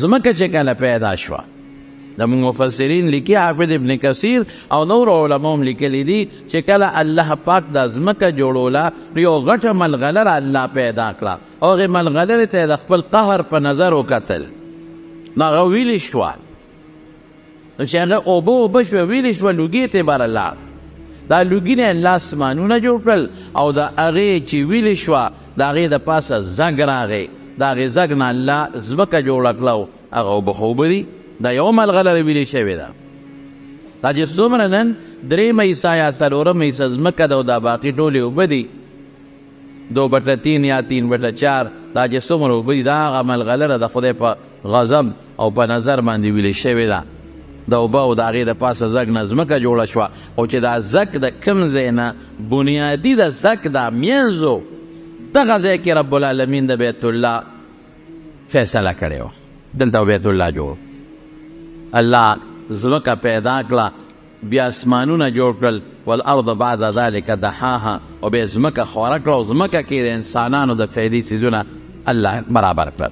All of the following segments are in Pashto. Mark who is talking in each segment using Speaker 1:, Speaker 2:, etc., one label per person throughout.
Speaker 1: ځمکه چې کله پیدا شوه زموږ مفسرین لیکي حافظ ابن کثیر او نور علما هم لیکلي دي چې کله الله پاک دا ځمکه جوړوله نو یو غټه ملغلره الله پیدا کړه او هغې ملغلرې ته یې د خپل قهر په نظر وکتل نو هغه ویلې شوه نو چې هغه اوبه شوه ویلې شوه لوګي ته یې بره لاړ دا لوګي نه الله اسمانونه جوړ کړل او د هغې چې ویلې شوه د هغې د پاسه زنګ راغی د هغې زنګ نه الله ځمکه جوړه کړه او هغه اوبه خو اوبه دي دا یو ملغلره ویلې شوې ده دا چې څومره نن درېیمه حصه یا څلورمه حصه ځمکه ده او دا باقي ټولې اوبه دي 2/3 یا 3/4 دا چې څومره اوبه دي دا هغه ملغلره د خدای په غضب او په نظر باندې ویلې شوې ده د اوبه او د هغې د پاسه زګ نه ځمکه جوړه شوه او چې دا زګ د کوم ځای نه بنیادي د زګ دا مینځو دغه ځای کې رب العالمین د بیت الله فیصله کړې وه دلته بیت الله جوړ الله ځمکه پیدا کړه بیا اسمانونه جوړ کړل والارض بعد ذلك دحاها او بیا ځمکه خوره کړه او ځمکه کې د انسانانو د فایدې څیزونه الله برابر کړل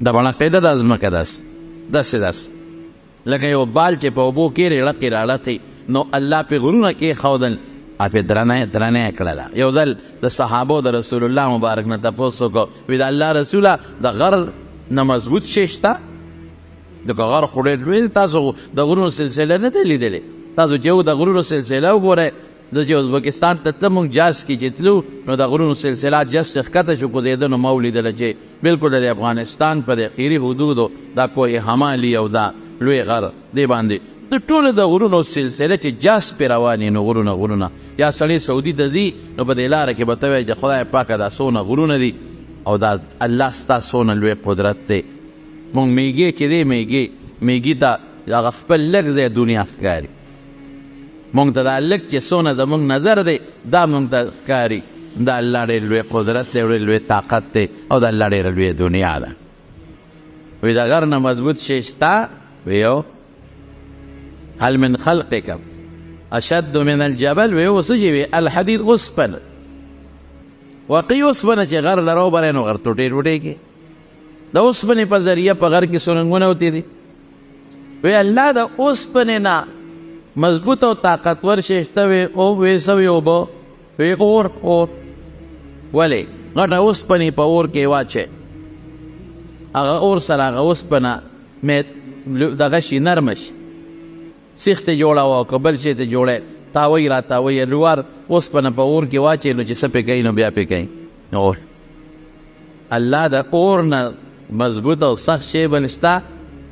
Speaker 1: د بڼقېده دا ځمکه داسې لکه یو بال چې په اوبو کې رړقې راړتې نو الله پې غرونه کېښودل پې درنه یې کړله یو ځل د صحابو د رسول الله مبارک نه تپوس وکړو وی د الله رسوله د غر نه مضبوط شی شته دغه غر خو ډېر لوی دی تاسو د غرونو سلسله نه دی لیدلې تاسو چې د غرونو سلسله وګورئ زه چې ازبکستان ته تلم موږ جاز کې چې تلو نو د غرونو سلسله جست ښکته شو کوزېده نو ما ولیدله چې بلکل د افغانستان په د خیري حدودو دا کوه همالي او دا لوی غر دی باندې د ټولو د غرونو سلسله چې جاز پې روانې نو غرونه یا سړی سعودي ته ځي نو په دې لاره کې به ته وایي چې خدای پاکه دا څونه غرونه دي او دا الله ستا څونه لوی قدرت دی مونږ میږي چې دی میږي ته هغه خپل لږ ځای دنیا ښکاري مونږ ته دا لږ چې څونه زمونږ نظر دی دا مونږ ته ښکاري دا الله ډېر لوی قدرت دی ډېر لوی طاقت دی او د الله ډېره لوی دنیا ده وی د غر نه مضبوط شی شته ویو هل من خلقکم اشد من الجبل ویو څه چې وی الحدید اوسپنه واقعي اوسپنه چې غر لره وبری نو غر ټوټې کې د اوسپنې په ذریعه په غر کې سرنګونه وتی دي وی الله د اوسپنې نه مضبوط او طاقتور شی شته وی او وی سوی اوبه وی اور ولې غټه اوسپنې په اور کې واچې هغه اور سره هغه اوسپنه دغه شي نرمه شي سیخ ته جوړوه که بل شی ته جوړی تاوی را تاوی لوار اوسپنه په اور کې واچې نو چې څه پې کوي نو بیا پې کوي اور الله د اور نه مضبوط او سخت شی بل شته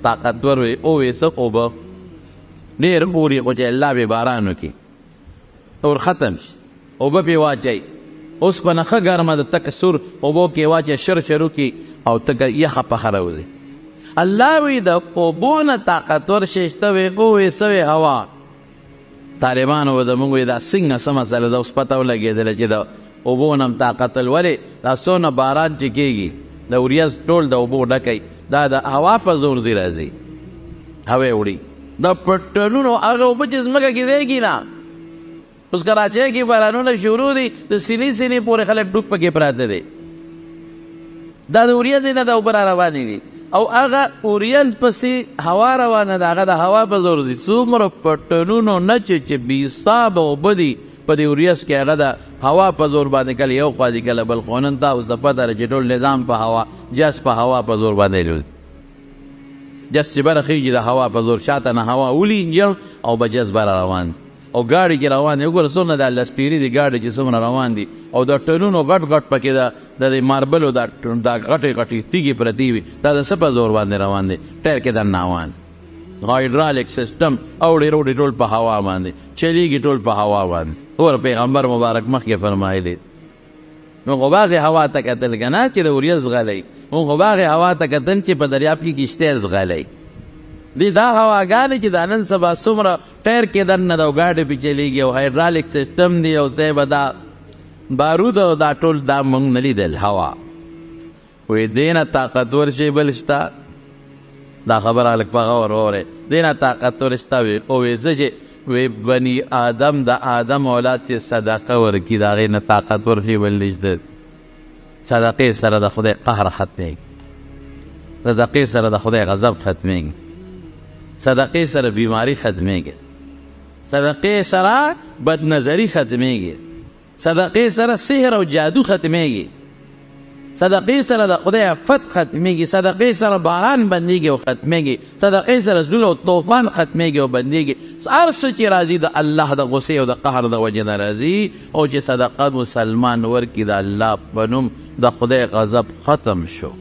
Speaker 1: طاقتور وي او وی څه اوبه ډېر اور یې خو چې الله بې باران وکړي اور ختم شي اوبه پې واچئ اوسپنه ښه ګرمه د تکه سور اوبو کې واچئ شر وکړي او تکه یخه پخه راوځي الله وی د اوبو نه طاقتور شی شته وی او وی څه وی هوا طالبانو به زموږ وی دا څنګه څه مسله ده اوس پته ولګېدله چې د اوبو نه هم طاقت ولې دا څونه باران چې کېږي د وریځ ټول د اوبو ډکی دا د هوا په زور ځي راځي هوا وړي د پټنونو هغه اوبه چې ځمکه کې ځایږي نه اوس کراچۍ کې بارانونه شروع دي د سینې پورې خلک ډوب پکې پراته دي دا د وریځې نه د اوبه را روانې دي او هغه اوریل پسې هوا روانه ده هغه د هوا په زور ځي څومره پټنونو نه چې بې حسابه اوبه دي په دې وریځ کې هغه د هوا په زور باندې کله یو خوا دي کله بل خوا نن تا اوس د پته ده چې ټول نظام په هوا جس په هوا په زور باندې لوي جس چې بره خیږي د هوا په زور شاته نه هوا ولي انجن او به جس بره روان او ګاډي کې روان دی وګوره څومره د لسټیري دي ګاډي چې څومره روان دي او د ټنونو غټ پکې د ماربلو دا غټې تیږې پرتې وي دا د څه په زور باندې روان دی ټایر کې دننه روان هایډرالیک سیسټم اوړې روډې ټول په هوا باندې چلیږي ټول په هوا باندې اور پیغمبر مبارک مخکې فرمایلی نو خو بعضې هوا ته کتل که نه چې د وریځ غلی مونږ خو بعضې هوا ته کتل چې په دریاب کې کشتی زغلی دی دا هواګانې چې دا نن سبا څومره ټایر کې دننه ده او ګاډې پې چلیږي او هایډرالیک سیسټم دی او ځای به دا بارود او دا ټول دا مونږ نه لیدل هوا وی دې نه طاقتور شی بل شته دا خبره لږ په غور واورئ دې نه طاقتور شته وي او وی څه چې وی بني آدم د آدم اولاد چې صدقه ورکړي د هغې نه طاقتور شی بل نشته صدقې سره د خدای قهر ختمېږي صدقې سره د خدای غضب ختمېږي، صدقې سره بیماری ختمېږي، صدقې سره بدنظري ختمېږي، صدقې سره سحر او جادو ختمېږي، صدقې سره د خدای عفت ختمېږي، صدقې سره باران بندېږي او ختمېږي، صدقې سره زلزله او طوفان ختمېږي او بندېږي. هر څه چې راځي د الله د غصې او د قهر د وجې نه راځي، او چې صدقه مسلمان ورکړي د الله په نوم د خدای غضب ختم شو،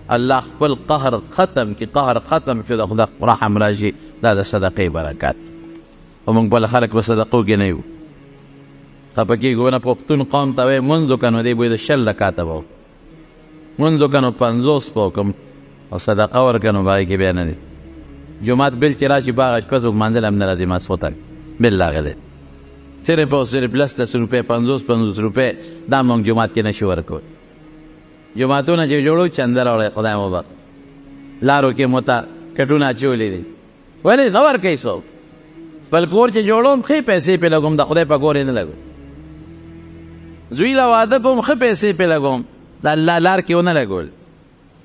Speaker 1: الله خپل قهر ختم کړي، قهر ختم شو، د خدای رحم راشي. دا د صدقې برکات. او موږ بل خلک په صدقو کې نه یو، خفه کېږو نه. پښتون قوم ته وایي مونځ وکړه نو دی به د 20 رکعته به مونځ وکړه نو 50 به وکړم، او صدقه ورکړه نو هغې کې بیا نه دی. جومات بل چې راشي په هغه شپه څوک مانځل هم نه راځي، ماسخوتن بل راغلی، صرف او صرف 10 روپۍ 50 روپۍ دا موږ جومات کې نشو ورکولی. جوماتونه چې جوړو چنده راوړی خدای مو بخ، لارو کې مو ته کټونه اچولي دي، ولې نه ورکوي څوک؟ خپل کور چې جوړوم ښې پیسې پرې لګوم، د خدای په کور یې نه لګوم. زوی له واده کوم ښه پیسې پرې لګوم، د الله لار کې ونه لګول،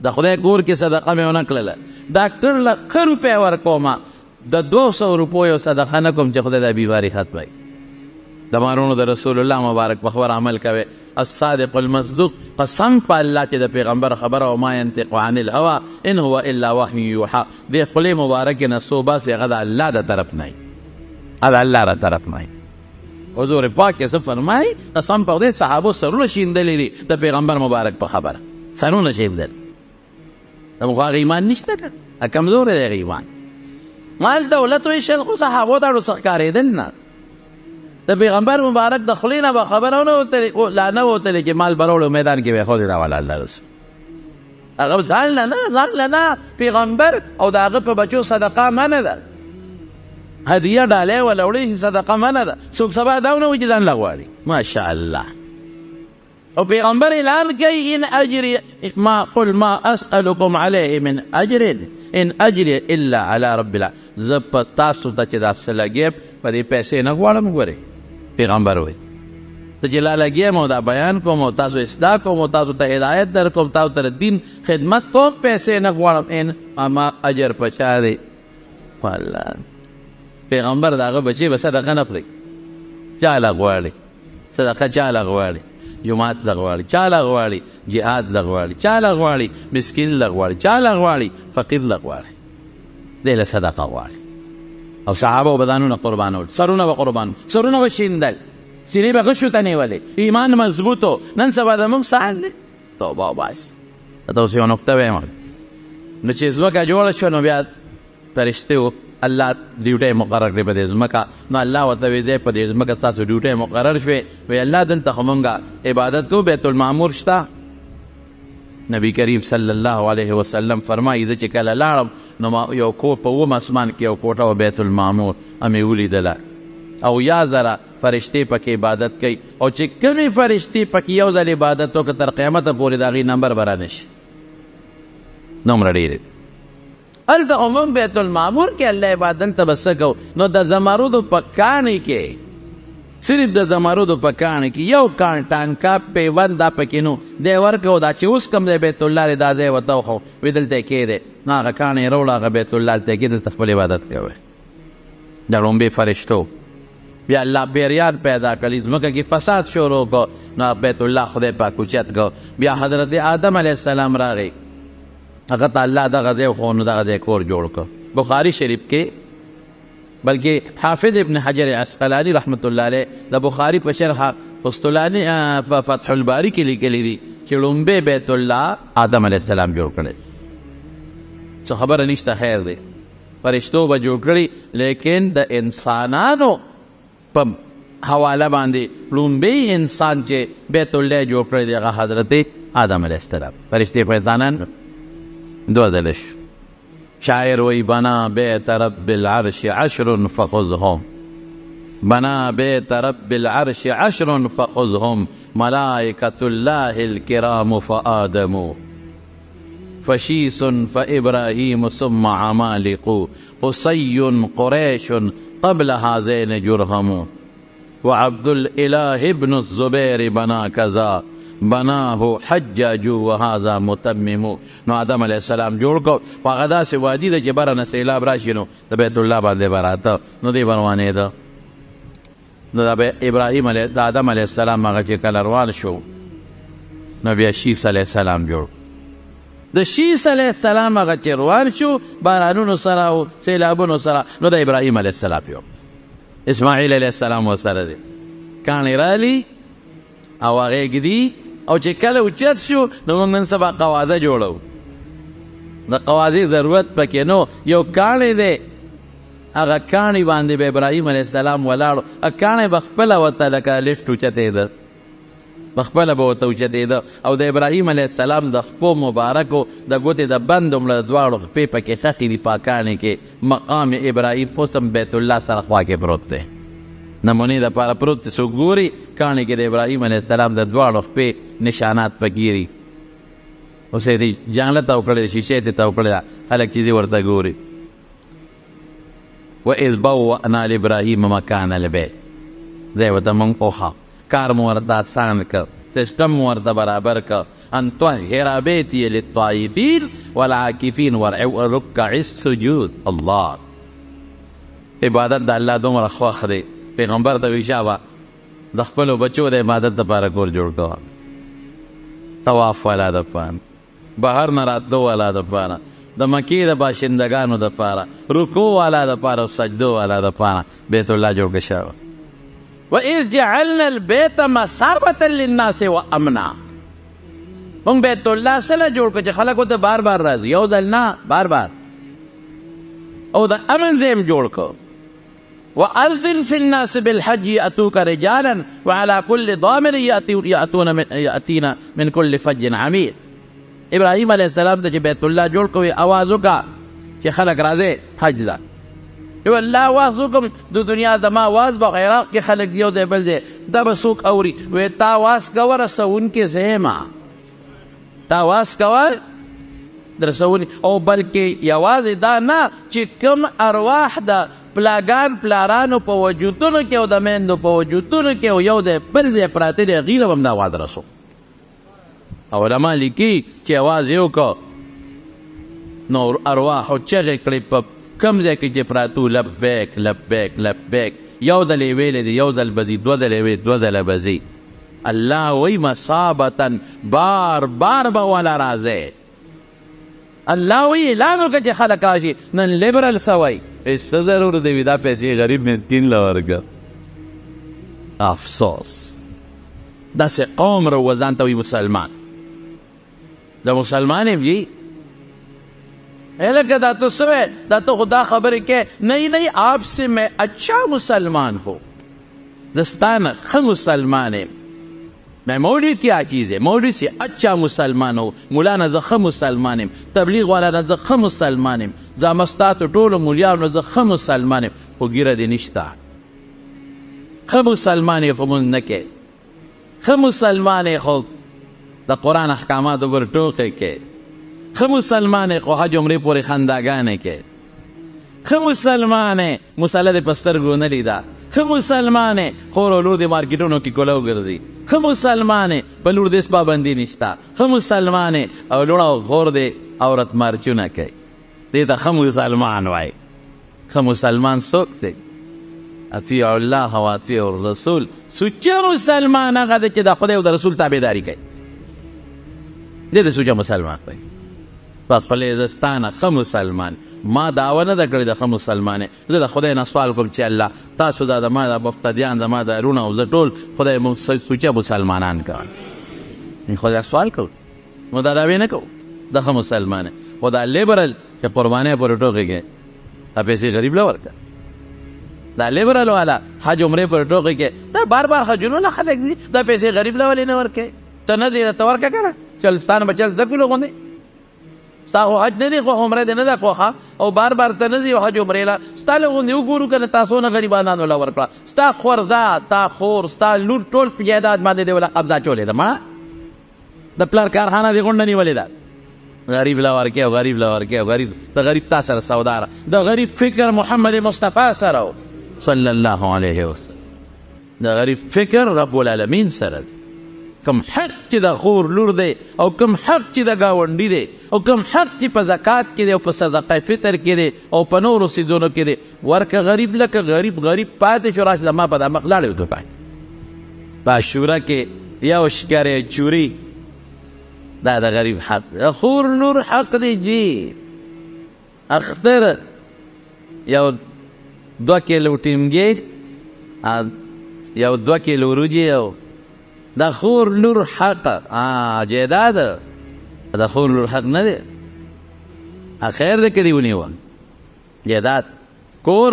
Speaker 1: د خدای کور کې صدقه مې ونه کړله. ډاکټر له ښه روپۍ ورکومه، د 200 روپیو صدقه نه کوم چې خدای دا بیماري ختموي. د مارونو د رسول الله مبارک په خبر عمل کوي. الصادق المصدوق، قسم په الله چې د پیغمبر خبره او ما ينطق عن الهوى ان هو الا وحي يوحى، د خولې مبارکې نه څو باسي هغه د الله د طرف نه وي، هغه الله د طرف نه وي. حضور پاک یې څه فرمایي؟ قسم په خدای صحابو سرونه شیندلي دي د پیغمبر مبارک په خبره، سرونه شیندل. د خو هغه ایمان نشته که کمزوری دی هغه ایمان. مال دولت ویشل خو صحابو ته ورڅخه ښکارېدل نه، د پیغمبر مبارک د خولې نه به خبره ونه وتلې چې مال به راوړو میدان کې به یې ښودې راوله الله رسول. هغه ځان له نه پیغمبر او د هغه په بچو صدقه منع ده، هدیه ډالۍ وله وړې شي صدقه منع ده. څوک سبا دا ونه وایي چې ځان له غواړي. ماشاءالله. او پیغمبر اعلان کوي ان اجري ما قل ما اسألكم عليه من اجر ان اجري الا على رب العالمين. زه په تاسو ته چې دا څه لګیم په دې پیسې نه غواړم. ګورئ پیغمبر وایي ته چې لا لګیم او دا بیان کوم او تاسو اصلاح کوم او تاسو ته هدایت در کوم، تاسو ته دین خدمت کوم، پیسې نه غواړم. ان اما اجر په چا دی؟ والله پیغمبر د هغه بچی به صدقه نه پرېږدي. چا له غواړي صدقه؟ چا له غواړي؟ جماعت له غواړي؟ چا له غواړي؟ جهاد له غواړي؟ چا له غواړي؟ مسکین له غواړي؟ چا له غواړي؟ فقیر له غواړي. دی له صدقه غواړي. او صحابه به ځانونه قربانول، سرونه به قربانول، سرونه به شیندل، سینې به غشو ته نیولې، ایمان مضبوط و. نن سبا زموږ سال دی توبه وباسي. ته اوس یوه نقطه وایم، نو چې ځمکه جوړه شوه نو بیا فرشتې و الله ډیوټۍ مقرر کړې په دې ځمکه. نو الله ورته وایي دی په دې ځمکه ستاسو ډیوټۍ مقرر شوې. وایي الله دلته خو مونږ عبادت کوو، بیت المعمور شته. نبی کریم صلی الله علیه وسلم فرمایي زه چې کله لاړم نو ما یو کور په 8 اسمان کې یو کوټه و بیت المعمور مې ولیدله، او 1000 فرشتې پکې عبادت کوي. او چې کومې فرشتې پکې یو ځل عبادت وکړه تر قیامته پورې د هغې نمبر به رانشي، دومره ډېرې. هلته عموم بیت المعمور کې الله عبادت ته به څه کوو؟ نو د زمرودو په کاڼي کې، صرف د زمرودو په کاڼي کې یو کاڼ ټانکه پیوند دا پکې نو دی ورکو. دا چې اوس کوم دی بیت الله دی دا ځای ورته وښو، وایي دلته یې کښېدی، نو هغه کاڼی یې راوړه، هغه بیت الله هلته یې کښېږدي، دلته خپل عبادت کوئ. د لومبې فرشتو بیا الله پیریان پیدا کړي، ځمکه کې فساد شروع کړو، نو بیت الله خدای پاک اوچت کړو. بیا حضرت آدم علیه السلام راغی، هغه ته الله دغه ځای وښو، نو دغه ځای کور جوړ کړو. بخاري شریف کې بلکې حافظ ابن حجر عسقلاني رحمت الله علیه د بخاري په شرح قسطلاني فتح الباري کې لیکلي دي چې لومبې بیت الله آدم علیه السلام جوړ کړی. څه خبره نشته، خیر دی، فرشتو به جوړ کړي، لیکن د انسانانو په حواله باندې لومبې انسان چې بیت الله جوړ کړی دی هغه حضرت آدم علیه السلام. فرشتې په انسانان 2 ځله شو. شاعر وی بنا بیت رب العرش 10 فخذهم، بنا بیت رب العرش 10 فخذهم، ملائکة الله الكرام فآدم، فشیس فإبراهیم ثم عمالق، قصی قریش قبل هذین جرهم، وعبد الإله ابن الزبیر بنا كذا، بناه حجاج وهذا متمم. نو آدم علیہ السلام جوړ کو هغه داسې وادي ده چې بره نه سیلاب راشي نو د بیت الله باندې به راته نو دی به روانېده. نو د آدم علیہ السلام هغه چې کله روان شو نو بیا شیث علیہ السلام جوړ. د شیث علیہ السلام هغه چې روان شو بارانونو سره او سیلابونو سره نو د ابراهیم علیہ السلام یو اسماعیل علیہ السلام ورسره دی کاڼې رالی او هغې ږدي او چې کله اوچت شو نو موږ نن سبا قواده جوړو. د قوادې ضرورت پکې نو یو کاڼی دی هغه کاڼي باندې به ابراهیم علیه السلام ولاړو. کاڼی به خپله ورته لکه لفټ اوچتېده په خپله به ورته اوچتېده او د ابراهیم علیه السلام د خپو مبارکو د ګوتې د بند دومره دواړو خپې پکې ښخې دي په کاڼي کې. مقام ابراهیم اوس هم بیت الله سره خوا کې پروت دی نمونې دپاره پروت دی. څوک ګوري کاڼي کې د ابراهیم علیه السلام د دواړو خپې نشانات پکې دي. اوس یې دې جانله تاو کړې ده شیشې ته تاو کړې ده خلک چې دې ورته ګوري. وإذ بوأنا لإبراهيم مكان البيت دی ورته موږ پوښه کار مو ورته آسان کړ سیسټم مو ورته برابر کړ. ان طهر بیتي للطائفین والعاکفین والرکع السجود. الله عبادت د الله دومره خوښ دی پیغمبر ته وایي شابه د خپلو بچو د عبادت دپاره کور جوړ کوه. طواف والا دپاره بهر نه راتلو والا دپاره د مکې د باشندګانو دپاره رکوع والا دپاره او سجدو والا دپاره بیت الله جوړ کړه شوی. وإذ جعلنا البيت مثابة للناس وأمنا. موږ بیت الله سره جوړ کړه چې خلک ورته بار بار راځي یو ځل نه بار بار او د امن ځای هم جوړ کړو. وأذن في الناس بالحج يأتوك رجالا وعلى كل ضامر يأتينا من كل فج عميق. ابراهیم علیه السلام ته چې بیت الله جوړ کوي اواز وکړه چې خلک راځي حج ده. یو الله آواز وکړم د دنیا زما آواز به عراق کې خلک یو ځای بل ځای دا به څوک اوري وایي تا آواز کوه رسونکې زه یم تا آواز کوه رسونې او بلکې یوازې دا نه چې کوم ارواح د پلاګان پلارانو په وجودونو کې او د میندو په وجودونو کې او یو ځای بل ځای پراته دي هغوی له به هم دا آواز رسو. علما لیکي چې آواز یې وکړه نو ارواحو چغې کړې په کوم ځای کې چې پراتو لبیک لبیک لبیک یو ځل یې ویلې دي یو ځل به ځي دوه ځله یې ویلې دوه ځله به ځي. الله وایي مثابتن بار بار به والا راځئ. الله وایي اعلان وکړه چې خلک راشي نن لیبرل سوی څه ضرور دی وي دا پیسې غریب مسکین له ورکړه. افسوس داسې قوم رو ځان ته وایي مسلمان. دا مسلمان یم جی لکه دا تو سوے دا تو خدا خبر کہ نہیں نہیں آپ سے میں اچھا مسلمان ہوں دستان خم مسلمان ہے. میں مولوی کیا چیز ہے مولوی سے اچھا مسلمان ہو مولانا زخم مسلمان ہے تبلیغ والا نہ زخم مسلمان ہے زامستات ټول مولیانو زخم مسلمان ہے خو ګیره دې نشته. خم مسلمان ہے خو مونږ نه کې خم مسلمان ہے خو د قرآن احکاماتو پر ټوکې کې خه مسلمان خو حج عمرې پورې خنداګانې کې خه مسلمان مسله دې په سترګو نه لیده خه مسلمان خور او لور دې مارکیټونو کې کولو ګرځي خه مسلمان په لور دې پابندي نشته خه مسلمان او لوړه او غور دې عورت مارچونه کوي دې ته خه مسلمان وایي. خه مسلمان څوک دی؟ اطیعوا الله و اطیعوا الرسول. سچه مسلمان هغه دی چې د خدای او د رسول تابعداري کوي. دې ته سچه مسلمان وایي. په خپل ازستانه ښه مسلمان ما دعوه نه ده کړې د ښه مسلمان زه د خدای نه سوال کوم چې الله تاسو دا زما د مفتدیان زما د رونه او زه ټول خدای مو سوچه مسلمانان کړه. خدای سوال کوو نو دا دعوې نه کوو د ښه مسلمان خو دا لیبرل چې قربانۍ پورې ټوکې کوي دا پیسې غریب له ورکړه. دا لیبرل والا حج عمرې پورې ټوکې کوي دا بار بار حجونو نه خلک دي دا پیسې غریب له ولې نه ورکوي ته نه دی ته ورکړه که نه چل ستانه به چل زده کړو غوندې ستا خو حج نه دی خو عمره دې نه ده خوښه او بار بار ته نه ځي حج عمرې له ستا له غوندې وګورو که نه تاسو نه غریبانانو له ورکړه ستا خورزه تا خور ستا لور ټول په جایداد باندې دې وله قبضه چولې ده مړه د پلار کارخانه دې غونډه نیولې ده غریب له ورکې او غریب له ورکې او غریب د غریب تا سره سودا د غریب فکر محمد مصطفی سره صلی الله علیه وسلم د غریب فکر رب العالمین سره کم حق چې د خور لور دی او کم حق چې د ګاونډي دی او کم حق چې په زکات کې دی او په صدقه فطر کې دی او په نورو څیزونو کې دی ورکه غریب لکه غریب پاتې شو راشه ما په دا مخ لاړې ورته پای په عاشوره کې یو شکرې چوري دا د غریب حق د خور لور حق دی جی اختر یو 2 کیلو ټیمګي یو 2 کیلو وریجې او د خور لور حق جیداد د خور لور حق نه دی خیر دی کړي ونیوه جیداد کور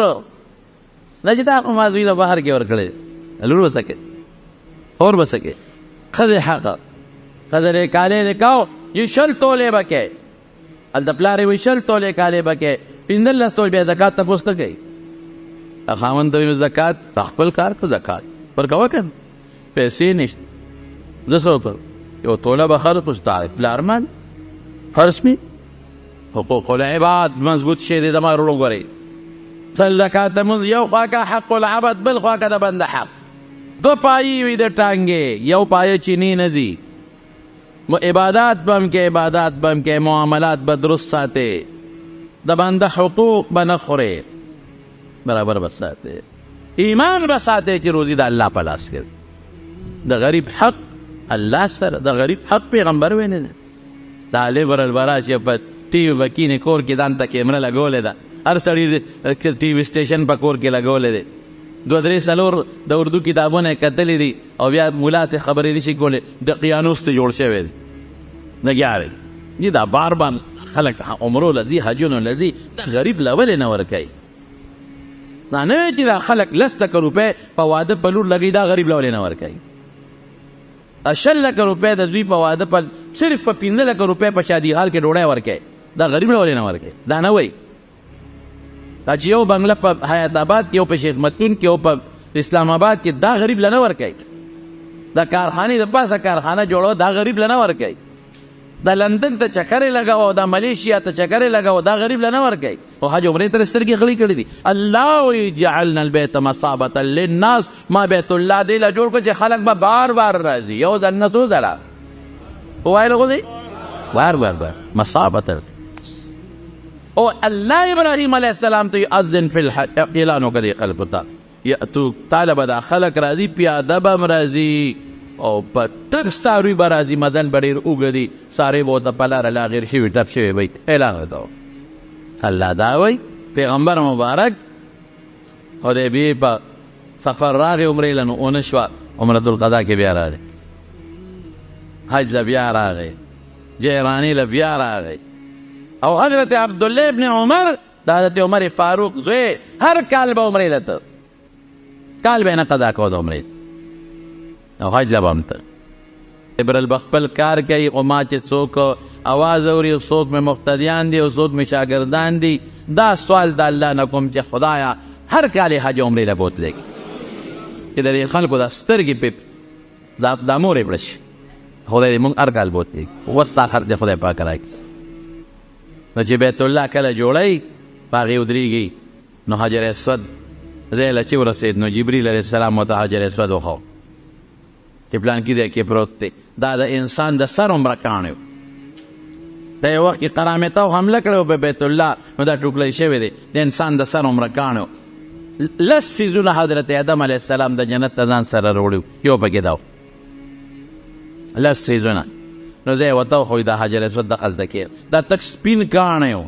Speaker 1: نه چې دا خو ما دوی له بهر کې ورکړی لور به څه کوي خور به څه کوي ښځې حق ښځه یې کالې لکاو چې 10 تولې به کوي هلته پلار یې وایي 10 تولې کالې به کوي 15 تولې بیا زکات تپوس ته کوي خاوند ته وایي زکات خپل کار ته زکات ورکوه که پیسې نشته زه څه وکړم یو توله به خرڅ کړو ستا پلار من فرض مې حقوق العباد مضبوط شی دی زما ورور وګورئ تل زکات لمونځ یو خوا که حق العبد بل خوا که د بنده حق 2 پایې وي د ټانګې یو پایه چینی نه ځي عبادات به هم کې عبادات به هم کې معاملات به درست ساتې د بنده حقوق به نه خورې برابر به ساتې ایمان به ساتې چې روزي د الله په لاس کې د غریب حق الله سره د غریب حق پیغمبر ویني دی دا لیبر البرا چې په ټي وي به کینې کور کې ځان ته کیمره لګولې ده هر سړي ټي وي سټیشن په کور کې لګولې دی 2 3 4 د اردو کتابونه یې کتلي دي او بیا ملا ته خبرې نشي کولی د قیانوس ته جوړ شوی دی نګیا دی دا بار خلک عمرو لذي حجونو لذي دا غریب له ولې نه ورکوي دا نه وایي چې دا خلک 10 روپۍ په واده په لور لګوي دا غریب له ولې نه ورکوي 10 روپۍ د دوی په واده په صرف په 15 روپۍ په شادي حال کې ډوډۍ ورکوي دا غریب له ولې نه ورکوي دا نه وایي دا چې یو بنګله په حیات آباد کې یو په شیخ متون کې یو په اسلام آباد کې دا غریب له نه ورکوي دا کارخانې د پاسه کارخانه جوړو دا غریب له نه ورکوي دا لندن ته چکرې لګاوه دا ملیشیا ته چکرې لګاوه دا غریب له نه ورکوي او حج عمرې ته سترګې غړي کړي دي الله وایي جعلنا البیت مثابة للناس ما بیت الله دې له جوړ کړو چې خلک به بار بار راځي یو ځل نه څو ځله ووایه لغوځي بار مثابة او الله ابراهیم علیه السلام ته اذن فی الحج اعلان وکړي خلکو ته یأتوک تاله به دا خلک راځي پیاده به هم راځي او په ټک څاروي به راځي مزل به ډېر اوږه دي څاروي به ورته په لاره لاغیر شوي ټپ شوي به اعلان ورته الله دا وایي پیغمبر مبارک حدیبیې په سفر راغی عمرې له نو ونه شوه عمرة القضا کې بیا راغی حج له بیا راغی جیراني له بیا راغی او حضرت عبدالله ابن عمر د حضرت عمر فاروق زوی هر کال به عمرې له ته کال به یې نه قضا کوه د عمرې او حج له به هم ته ابرل به خپل کار کوي خو ما چې څوک اواز اوري او څوک مې مقتدیان دي او څوک مې شاګردان دي دا سوال د الله نه کوم چې خدایا هر کال یې حج عمرې له بوتلی چې د دې خلکو دا سترګې پې دا مور یې پړه شي خدای دې موږ هر کال بوتلی اوس تا خرچ خدای پاک راکړي نو چې بیت الله کله جوړی په هغې ودرېږي نو حجر اسود ځای له چې ورسېد نو جبریل علیه السلام ورته حجر اسود وښو چې پلانکي ځای کې پروت دی دا د انسان د سر عمره کاڼی و د یو وخت کې قرامطه حمله کړی په بیت الله نو دا ټوکلی شوی دی د انسان د سر عمره کاڼی و 10 څیزونه حضرت آدم علیه السلام د جنت ته ځان سره راوړي یو پکې دا و 10 څیزونه نو زه یې ورته وښوی دا حجر اسود دغلته کې دا تک سپین کاڼی و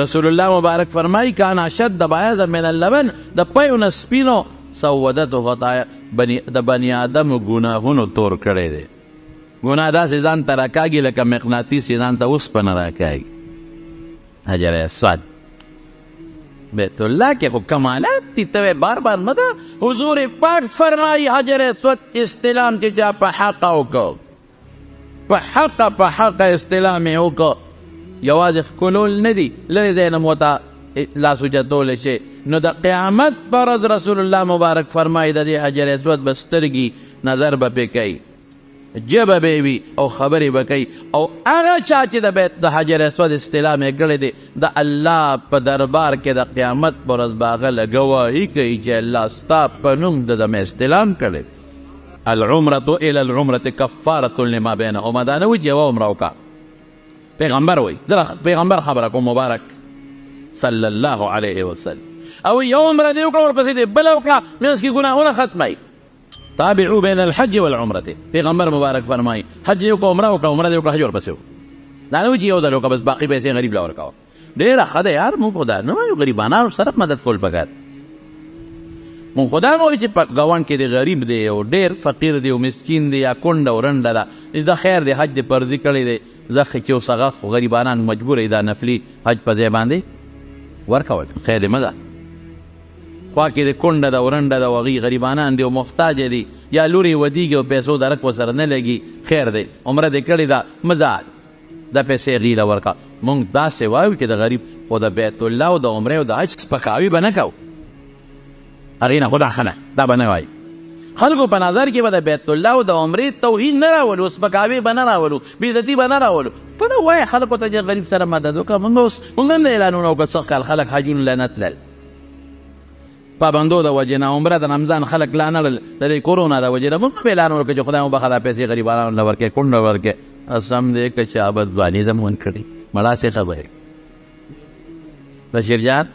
Speaker 1: رسول الله مبارک فرمایي کان اشد بیاضا من اللبن د پیو نه سپینو سودته خطایا د بني آدم ګناهونو تور کړی دی ګناه داسې ځان ته راکاږي لکه مقناطیس چې ځان ته اوسپنه راکاږي حجر اسود بیت الله کې خو کمالات دي ته بار بار مه ده حضور پاک فرمایي حجر اسود استلام چې چا په حقه وکړو په حق استلام یې وکړه یوازې ښکلول نه دي لرې ځای نه مو ته لاس اوچتولی شي نو د قیامت پر ورځ رسول الله مبارک فرمایي د دې حجر اسود به سترګي نظر به پې کوي جبه به وي او خبرې به کوي او هغه چا چې د حجر اسود استلام یې کړی دی د الله په دربار کې د قیامت پر ورځ به هغه له ګواهي کوي چې الله ستا په نوم د مې استلام کړی العمرة الى العمرة كفارة لما بينهما. دا نه وي چې یوه عمره وکړه، پیغمبر وایي پیغمبر خبره کوم مبارک صلی الله علیه وسلم، او یو عمره دې وکړه ورپسې دې بله وکړه، منځ کې ګناهونه ختموي. تابعوا بین الحج والعمرة، پیغمبر مبارک فرمایي حج یې وکړه عمره وکړه، عمره دې وکړه حج ورپسې وکړه. دا نه وي چې یو ځل وکړه بس باقي پیسې غریب له ورکوه. ډېره ښه ده یار، موږ خو دا نه وایو غریبانو سره مدد کول پکار، مونږ خو دا نه وایو چې په ګاونډ کې د غریب دی او ډېر فقیر دی او مسکین دی یا کونډه او رنډه ده، دا خیر دی حج دې فرضي کړی دی، زخ چې اوسغه خو غریبانان مجبور دی دا نفلي حج په ځای باندې ورکول، خیر دې مه ده. خوا کې د کونډه ده او رنډه ده او هغوی غریبانان دي او محتاجه دي، یا لور یې ودیږي او پیسو درک ورسره نه لګي، خیر دی عمره دې کړې ده مه ځه دا پیسې هغوی له ورکړه. مونږ داسې وایو چې د غریب خو د بیت الله او د عمرې او د حج سپکاوي به نه کوو، هغې نه خو دا ښه نه، دا به نه وایي. خلکو په نظر کې به د بیت الله او د عمرې توهین نه راولو، سپکاوي به نه راولو، بېعزتي به نه راولو. په نه وایه خلکو ته چې غریب سره مدد وکړه. مونږ هم د اعلانونه وکړه څه کال خلک حجونو له نه تلل، پابندو د وجې نه، عمره د رمضان خلک لا نه لړل، د دې کورونا د وجې نه مونږ هم اعلان وکړه چې خدای وبخښه دا پیسې غریبانو له ورکړې، کونډو ورکړې. سم دی که چا به ځواني زمون کړي، مړاسې خبرې. بشیر جان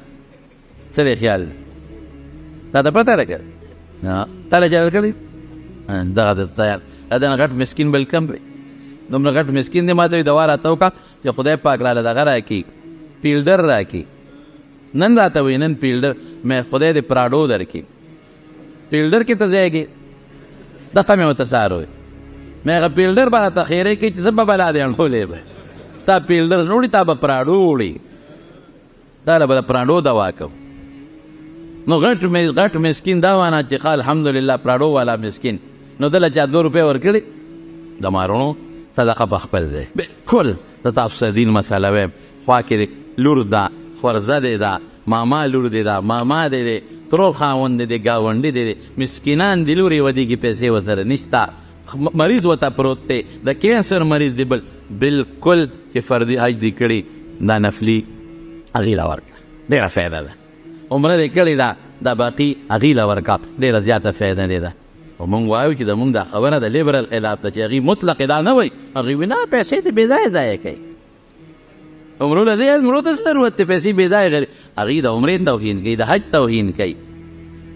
Speaker 1: څه دی خیال دی؟ تا ته پته لګه تا له چا ورکړي؟ دغه درته یار دا نه غټ مسکین بل کم دی، دومره غټ مسکین دی. ما ته وایي دوا راته وکړه چې خدای پاک راله دغه راکړي پیلډر راکړي. نن راته وایي نن پیلډر مې خدای دې پراډو درکړي، پیلډر کې ته ځای کې دغه مې ورته سهار وایي مې هغه پیلډر به راته خیرې کړي چې زه به بلا دې اړولې به تا پیلډر نه وړي تا به پراډو وړي، تا له به د پراډو دوا کوو. نو غټ مسکین دا وانه چې ښه الحمدلله پراډو والا مسکین، نو دله چا 2 روپۍ ورکړي د مارونو صدقه په خپل ځای. بالکل د تاسو سره دین مسله وایم، خوا کې لور ده، خورزه دی ده، ماما لور دی ده، ماما دی دی، ترور خاوند دی، ګاونډي دی، مسکینان دي لور یې ودیږي پیسې ورسره نشته، مریض ورته پروت دی، د کینسر مریض دی، بل بالکل چې فردي حج دی کړي دا نفلي هغې له ورکړه، ډېره فایده ده. عمره دې کړې ده دا باقي هغې له ورکړه، ډېره زیاته فایده دې ده. او مونږ وایو چې زمونږ دا خبره د لیبرل خلاف ده چې هغې مطلق دا نه وایي، هغې وایي نه پیسې دې بې ځایه ضایع کوي، عمرو له ځای عمرو ته څه ضرورت دی پیسې بې ځایه غري. هغې د عمرې توهین کوي، د حج توهین کوي،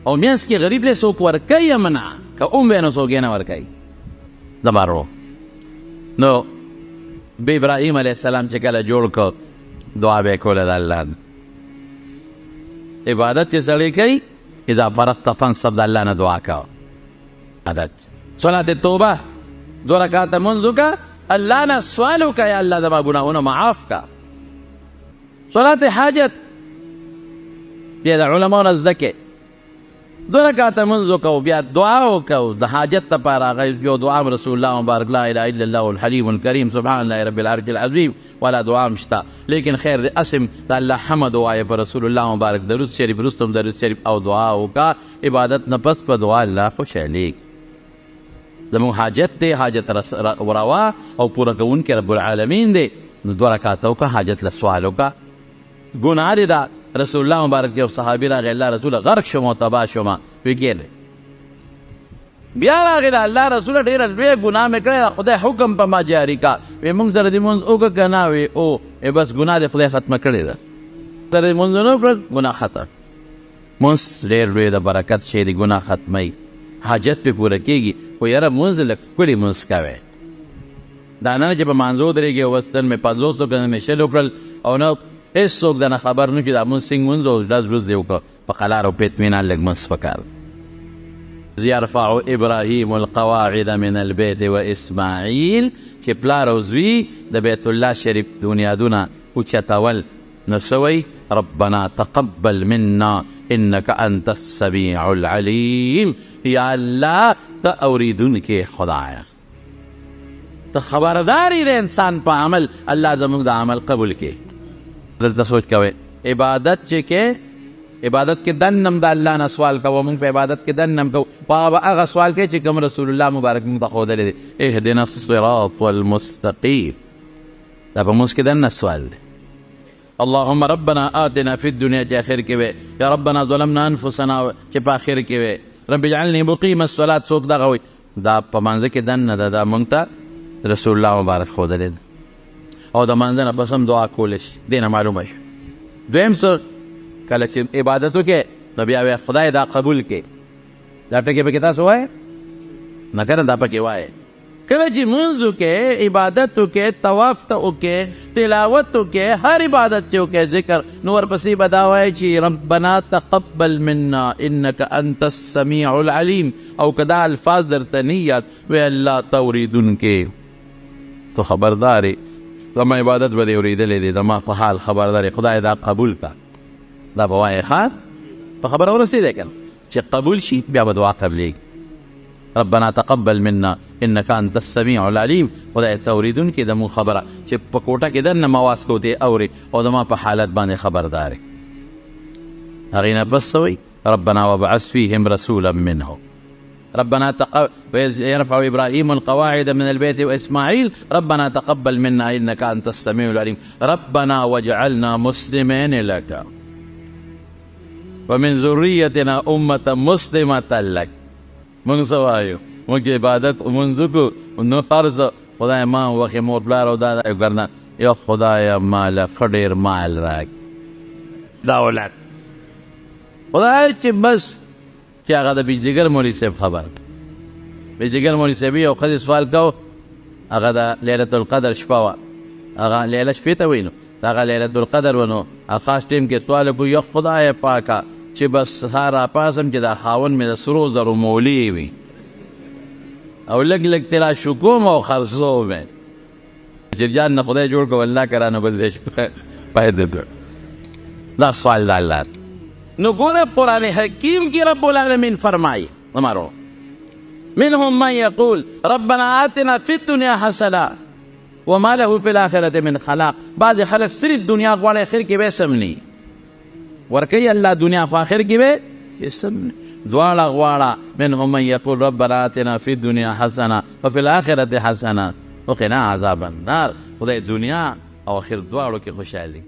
Speaker 1: او منځ کې غریب له څوک ورکوي یا منع که وی نو څوک یې نه ورکوي. دمارو نو به ابراهیم علیه السلام چې کله جوړ کړ دعا به یې کوله د الله عبادت چې سړی کوي اذا فرغت فانصب، د الله نه دعا کوه. عادت صلات توبه 2 رکعاته منځ وکړه، الله نه سوال وکړه یا الله زما ګناهونه معاف کړه. صلات حاجت بیا د علماو نه زده کړې، 2 رکعاته منځ وکړه بیا دعا وکړه د حاجت لپاره. هغه یو دعا رسول الله مبارک لا اله الا الله الحلیم الکریم سبحان الله رب العرش العظیم ولا دعا مشته، لیکن خیر د اسم د الله حمد وایه په رسول الله مبارک درود شریف رستم درود شریف او دعا وکړه. عبادت نه پس په دعا الله خوشحالېږي. زموږ حاجت دی، حاجت روا او پوره کوونکی رب العالمین دی. نو 2 رکعاته وکړه، حاجت له سوال وکړه. ګناه دی دا رسول الله مبارک یو صحابي راغی، الله رسوله غرق شوم او تباه شوم، وی کېږي بیا راغی د الله رسوله ډېره لویه ګناه مې کړې، خدای حکم په ما جاري کا، وی موږ سره دې مونځ وکړه که نه؟ وی او بس ګناه دې خدای ختمه کړې ده، سره دې مونځ ونه وکړه ګناه ختم. مونځ ډېر لوی د برکت شی دی، ګناه ختموي، حاجت پې پوره کېږي. خو یاره مونځ لږ ښکلي مونځ کوی، دا نه چې په مانځو درېږي او بس نن مې 500 که مې 100 وکړل او نه هېڅوک دنه خبر نه چې دا مونځ څنګه مونځ او ډز ورځ دې وکړه. په قلار او په اطمینان لږ مونځ پکار. یرفع ابراهیم القواعد من البیت و اسماعیل، چې پلار او زوی د بیت الله شریف بنیادونه اوچتول. نو څه وایي؟ ربنا تقبل منا انک انت السمیع العلیم. یا الله ته اوریدونکی خدایه، ته خبرداری د انسان په عمل، الله زموږ د عمل قبول کړي. دلته سوچ کوئ عبادت چې کې عبادت کې دنم د الله نه سوال کوو، موږ په عبادت کې دنم کوو، په هغه سوال کې چې کوم رسول الله مبارک موږ ته ښودلی دی، اهدنا الصراط المستقیم. دا په موږ کې دنه سوال دی. اللهم ربنا آتنا فی الدنیا چې آخر کې وی، یا ربنا ظلمنا انفسنا چې په آخر کې وی، رب اجعلني مقیم الصلاة څوک دغه وی، دا په منځ کې دننه ده، دا موږ ته رسول الله مبارک ښودلی ده او د منځ نه بس هم دعا کولی شي. دې نه معلومه شو. دویم څه، کله چې عبادت وکړې نو بیا وایې خدای دا قبول کړي. دا ټکې پکې تاسو وایې؟ نه که نه، دا پکې وایې. کله چې مونځ وکړې، عبادت وکړې، طواف ته وکړې، تلاوت وکړې، هر عبادت چې وکړې، ذکر، نو ورپسې به دا وایې چې ربنا تقبل منا انک انت السمیع العلیم. او که دا الفاظ درته نه یاد وی الله ته اورېدونکې تو خبردارې زما عبادت به دې اورېدلی دی، زما په حال خبردارې، خدای دا قبول کا. دا به وایې ښه په خبره ورسېدی که نه، چې قبول شي بیا به دعا قبلېږي. ربنا تقبل منا انك انت السميع العليم. خدای ته اورېدونکې د مونږ خبره چې په کوټه کې دننه مواز کو دی اوري او زما په حالت باندې خبردارې. هغې نه بس څه وایي؟ ربنا وابعث فيهم رسولا منهم. ربنا يرفع إبراهيم القواعد من البيت وإسماعيل ربنا تقبل منا إنك أنت السميع العليم ربنا واجعلنا مسلمين لك ومن ذريتنا أمة مسلمة لك. موږ څه وایو؟ موږ عبادت مونځ وکړو نو فرض خدای ما وخې مور پلار او دا ګرنه یا خدایه ماله ښه ډېر مال راکړي دولت. خدای چې بس چې هغه د بیجګر مولوي صاحب خبر بیجګر مولوي صاحب یو ښځې سوال کو، هغه د لیلة القدر شپه وه، هغه لیله شپې ته وایي نو هغه لیلة القدر و. نو هغه خاص ټیم کې سوال وکړو یا خدای پاکه چې بس سهار راپاسم چې دا خاوند مې د سرو زرو مولي وي او لږ لږ تراشو کوم او خرڅوم یې. جریان نه خدای جوړ کړو الله که رانه بل دی شپه پیدا کړ. دا سوال د الله. نو ګوره قرآن حکیم کی رب العالمین فرمائی ہمارو منهم من یقول ربنا آتنا فی الدنیا حسنہ وما له فی الاخرة من خلاق. بعض خلق صرف دنیا غواړي آخر کې به سمني ورکوي الله دنیا خو آخر کې به سمني دواړه غواړه. منهم من یقول ربنا آتنا فی الدنیا حسنہ وفی الاخرة حسنہ وقنا عذاب النار. خدای دنیا او آخر دواړو کې خوشحالي